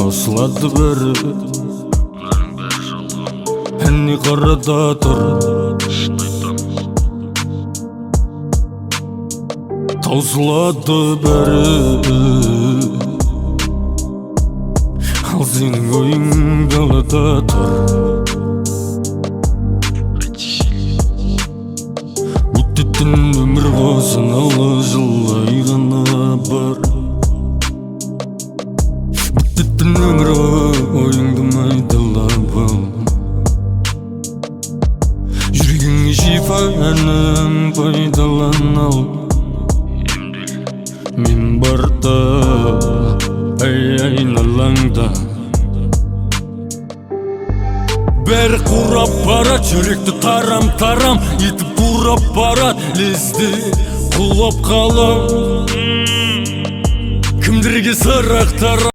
Taslады бәрі әнне қарада тұр Таусылады бәрі Ал сенің ойың далада тұр Өтетін өмір санаулы жылдай ғана бар Өтетін өмір ойыңды майдалап ал Жүрегіңе шифа әнім пайдалан ал Мен барда айналаңда Бәрі қурап барат, жүректі тарам-тарам етіп бұрап барат, лезде құлап қалам Кімдерге сырақтар